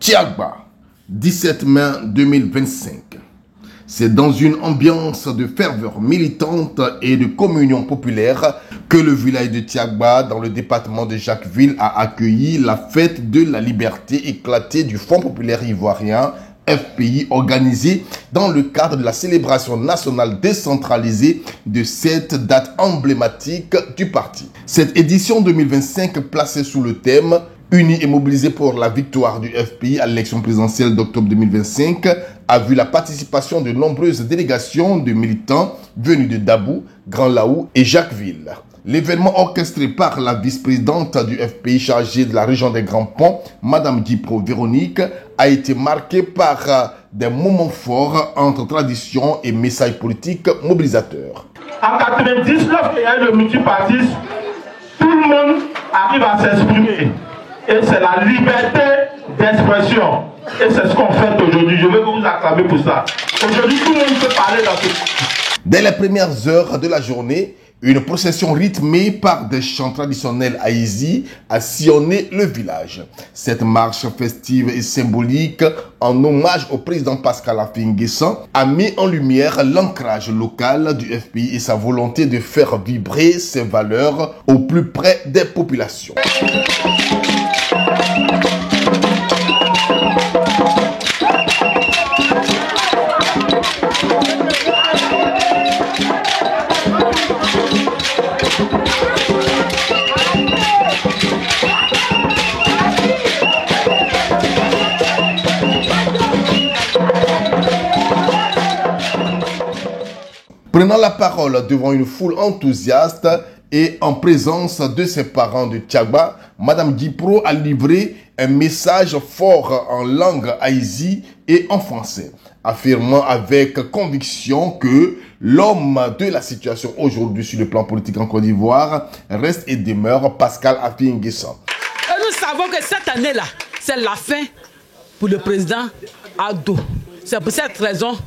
Tiagba, 17 mai 2025. C'est dans une ambiance de ferveur militante et de communion populaire que le village de Tiagba, dans le département de Jacquesville, a accueilli la fête de la liberté éclatée du Front populaire ivoirien, FPI, organisée dans le cadre de la célébration nationale décentralisée de cette date emblématique du parti. Cette édition 2025, placée sous le thème « Unis et mobilisés pour la victoire du FPI à l'élection présidentielle d'octobre 2025 », a vu la participation de nombreuses délégations de militants venus de Dabou, Grand Laou et Jacquesville. L'événement orchestré par la vice-présidente du FPI chargée de la région des Grands Ponts, Madame Dipro Véronique, a été marqué par des moments forts entre tradition et messages politiques mobilisateurs. En 1999, il y a eu le multipartisme, tout le monde arrive à s'exprimer. Et c'est la liberté d'expression. Et c'est ce qu'on fait aujourd'hui. Je vais vous acclamer pour ça. Aujourd'hui, tout le monde peut parler dans ce... Dès les premières heures de la journée, une procession rythmée par des chants traditionnels haïsis a sillonné le village. Cette marche festive et symbolique, en hommage au président Pascal Affi N'Guessan, a mis en lumière l'ancrage local du FPI et sa volonté de faire vibrer ses valeurs au plus près des populations. Prenant la parole devant une foule enthousiaste et en présence de ses parents de Tiagba, Madame Dipro a livré un message fort en langue haïsi et en français, affirmant avec conviction que l'homme de la situation aujourd'hui sur le plan politique en Côte d'Ivoire reste et demeure Pascal Affi N'Guessan. Et nous savons que cette année-là, c'est la fin pour le président Ado. C'est pour cette raison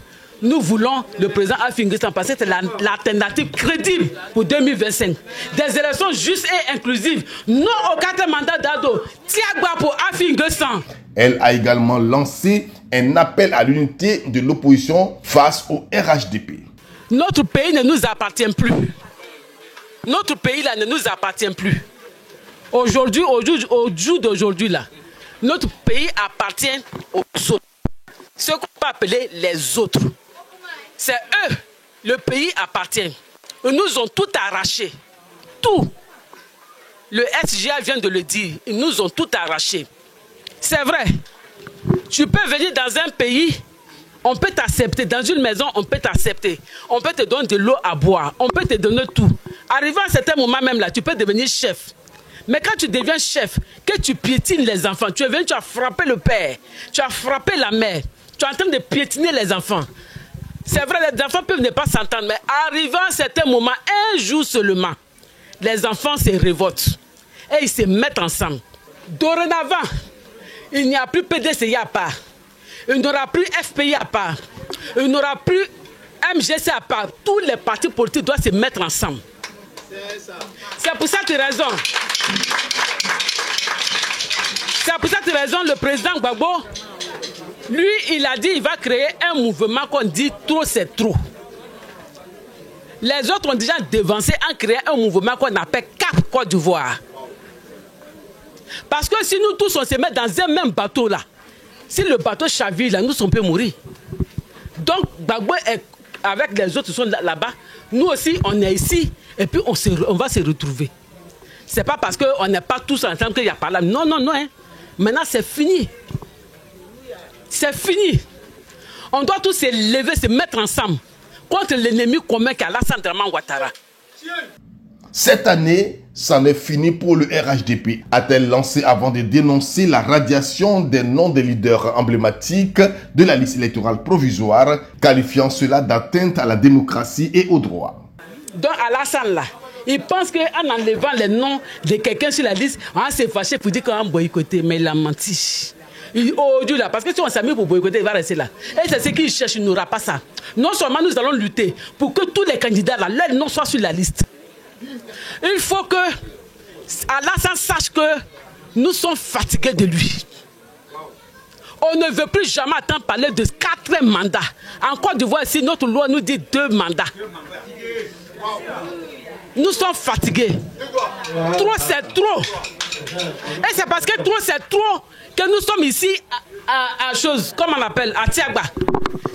nous voulons le président Affi N'Guessan parce que c'est l'alternative crédible pour 2025. Des élections justes et inclusives. Non au 4e mandat d'Ado. Tiagba pour Affi N'Guessan. Elle a également lancé un appel à l'unité de l'opposition face au RHDP. Notre pays ne nous appartient plus. Notre pays là ne nous appartient plus. Aujourd'hui, au jour d'aujourd'hui là, notre pays appartient aux autres. Ce qu'on peut appeler les autres. C'est eux, le pays appartient. Ils nous ont tout arraché. Tout. Le SGA vient de le dire. Ils nous ont tout arraché. C'est vrai. Tu peux venir dans un pays, on peut t'accepter. Dans une maison, on peut t'accepter. On peut te donner de l'eau à boire. On peut te donner tout. Arrivé à un certain moment même là, tu peux devenir chef. Mais quand tu deviens chef, que tu piétines les enfants, tu es venu, tu as frappé le père, tu as frappé la mère, tu es en train de piétiner les enfants. C'est vrai, les enfants peuvent ne pas s'entendre, mais arrivant à un certain moment, un jour seulement, les enfants se révoltent et ils se mettent ensemble. Dorénavant, il n'y a plus PDCI à part, il n'y aura plus FPI à part, il n'y aura plus MGC à part. Tous les partis politiques doivent se mettre ensemble. C'est pour cette raison. C'est pour cette raison le président Gbagbo, lui, il a dit qu'il va créer un mouvement qu'on dit trop c'est trop. Les autres ont déjà devancé en créant un mouvement qu'on appelle Cap Côte d'Ivoire. Parce que si nous tous on se met dans un même bateau là, si le bateau chavire là, nous on peut mourir. Donc Gbagbo est avec les autres qui sont là-bas, nous aussi on est ici et puis on va se retrouver. C'est pas parce qu'on n'est pas tous ensemble qu'il y a pas là. Non, non, non. Hein. Maintenant c'est fini. C'est fini. On doit tous se lever, se mettre ensemble contre l'ennemi commun qui est Alassane Dramane Ouattara. Cette année, c'en est fini pour le RHDP, a-t-elle lancé avant de dénoncer la radiation des noms des leaders emblématiques de la liste électorale provisoire, qualifiant cela d'atteinte à la démocratie et au droit. Donc Alassane là, il pense qu'en enlevant les noms de quelqu'un sur la liste, on s'est fâché pour dire qu'on a boycotté, mais il a menti. Aujourd'hui là, parce que si on s'est mis pour boycotter, il va rester là. Et c'est ce qu'il cherche, il n'aura pas ça. Non seulement nous allons lutter pour que tous les candidats là, leurs noms soient sur la liste. Il faut que Alassane sache que nous sommes fatigués de lui. On ne veut plus jamais entendre parler de 4 mandats. En Côte d'Ivoire, ici, notre loi nous dit 2 mandats. Nous sommes fatigués. Trop, c'est trop. Et c'est parce que trop, c'est trop que nous sommes ici à chose, comment on appelle, à Tiagba.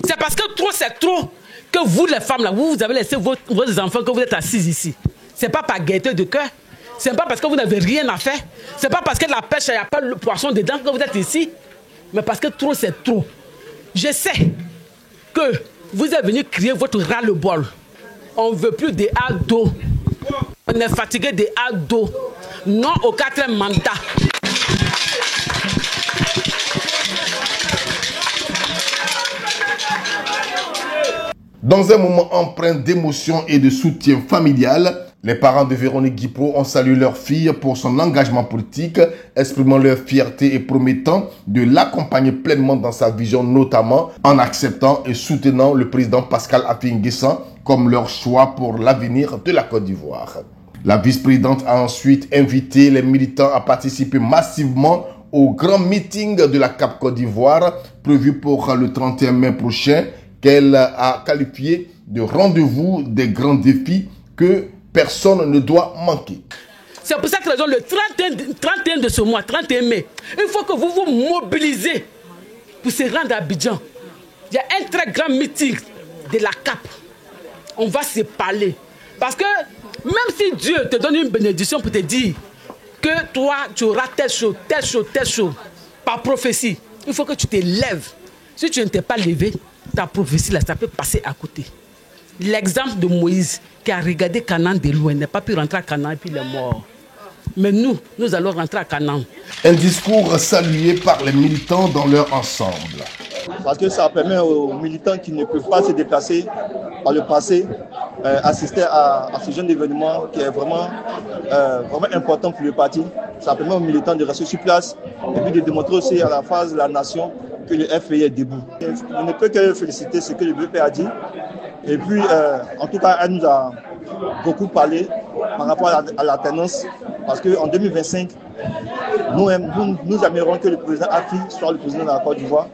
C'est parce que trop, c'est trop que vous, les femmes, là, vous avez laissé vos enfants, que vous êtes assises ici. C'est pas par gaieté de cœur. C'est pas parce que vous n'avez rien à faire. C'est pas parce que la pêche, il n'y a pas le poisson dedans que vous êtes ici. Mais parce que trop, c'est trop. Je sais que vous êtes venu crier votre ras-le-bol. On ne veut plus des ados. On est fatigué des ados. Non au 4e mandat. Dans un moment empreint d'émotion et de soutien familial, les parents de Véronique Guipot ont salué leur fille pour son engagement politique, exprimant leur fierté et promettant de l'accompagner pleinement dans sa vision, notamment en acceptant et soutenant le président Pascal Affi N'Guessan comme leur choix pour l'avenir de la Côte d'Ivoire. La vice-présidente a ensuite invité les militants à participer massivement au grand meeting de la CAP Côte d'Ivoire prévu pour le 31 mai prochain, qu'elle a qualifié de rendez-vous des grands défis que personne ne doit manquer. C'est pour cette raison, le 31 de ce mois, 31 mai, il faut que vous vous mobilisez pour se rendre à Abidjan. Il y a un très grand meeting de la CAP. On va se parler. Parce que même si Dieu te donne une bénédiction pour te dire que toi, tu auras telle chose, telle chose, telle chose, par prophétie, il faut que tu te lèves. Si tu ne t'es pas levé, ta prophétie, là, ça peut passer à côté. L'exemple de Moïse qui a regardé Canaan de loin, n'a pas pu rentrer à Canaan et puis il est mort. Mais nous allons rentrer à Canaan. Un discours salué par les militants dans leur ensemble. Parce que ça permet aux militants qui ne peuvent pas se déplacer par le passé, assister à ce genre d'événement qui est vraiment important pour le parti. Ça permet aux militants de rester sur place et puis de démontrer aussi à la phase de la nation que le FPI est debout. On ne peut que féliciter ce que le BP a dit. Et puis, en tout cas, elle nous a beaucoup parlé par rapport à la tendance. Parce qu'en 2025, nous aimerions que le président Affi soit le président de la Côte d'Ivoire.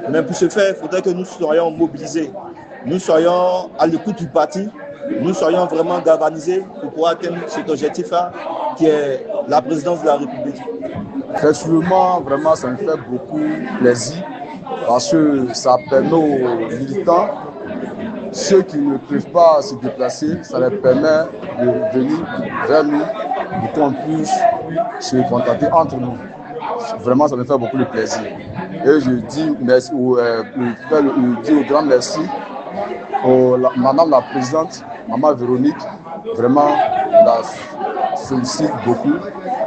Mais pour ce faire, il faudrait que nous soyons mobilisés. Nous soyons à l'écoute du parti. Nous soyons vraiment galvanisés pour pouvoir atteindre cet objectif-là, qui est la présidence de la République. Effectivement, vraiment, ça me fait beaucoup plaisir parce que ça permet aux militants, ceux qui ne peuvent pas se déplacer, ça leur permet de venir vers nous pour qu'on puisse se contacter entre nous. Vraiment, ça me fait beaucoup de plaisir. Et je dis merci, je dis au grand merci à Madame la Présidente, Maman Véronique. Vraiment, je la félicite beaucoup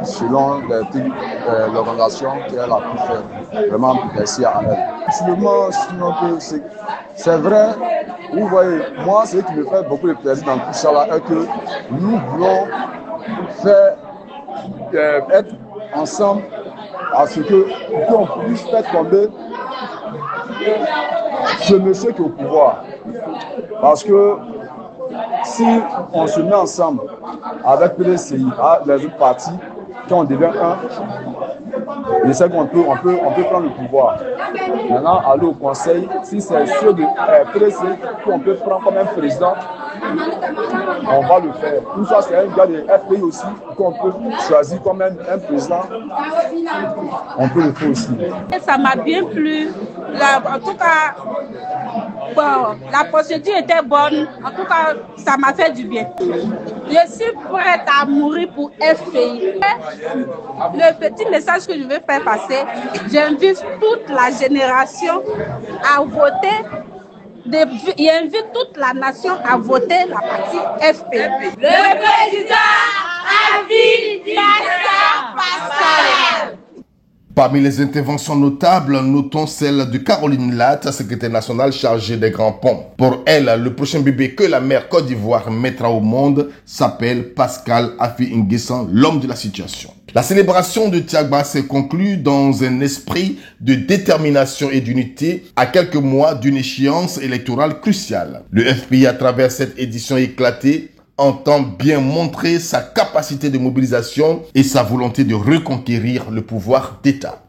selon l'organisation qu'elle a pu faire. Vraiment, merci à elle. C'est vrai, vous voyez, moi, ce qui me fait beaucoup de plaisir dans tout ça là est que nous voulons faire être ensemble à ce qu'on puisse faire tomber ce monsieur qui est au pouvoir. Parce que si on se met ensemble avec PDCI, les autres partis, quand on devient un, je sais qu'on peut prendre le pouvoir. Maintenant, aller au conseil, si c'est ceux de PDCI qu'on peut prendre comme un président, on va le faire. Tout ça, c'est un gars de FPI aussi qu'on peut choisir comme un président. On peut le faire aussi. Et ça m'a bien plu. En tout cas, bon, la procédure était bonne. En tout cas, ça m'a fait du bien. Je suis prête à mourir pour FPI. Le petit message que je veux faire passer, j'invite toute la génération à voter. Il invite toute la nation à voter la partie FPI. Le président Affi N'Guessan Pascal. Parmi les interventions notables, notons celle de Caroline Latte, secrétaire nationale chargée des grands ponts. Pour elle, le prochain bébé que la mère Côte d'Ivoire mettra au monde s'appelle Pascal Affi N'Guessan, l'homme de la situation. La célébration de Tiagba s'est conclue dans un esprit de détermination et d'unité à quelques mois d'une échéance électorale cruciale. Le FPI, à travers cette édition éclatée, entend bien montrer sa capacité de mobilisation et sa volonté de reconquérir le pouvoir d'État.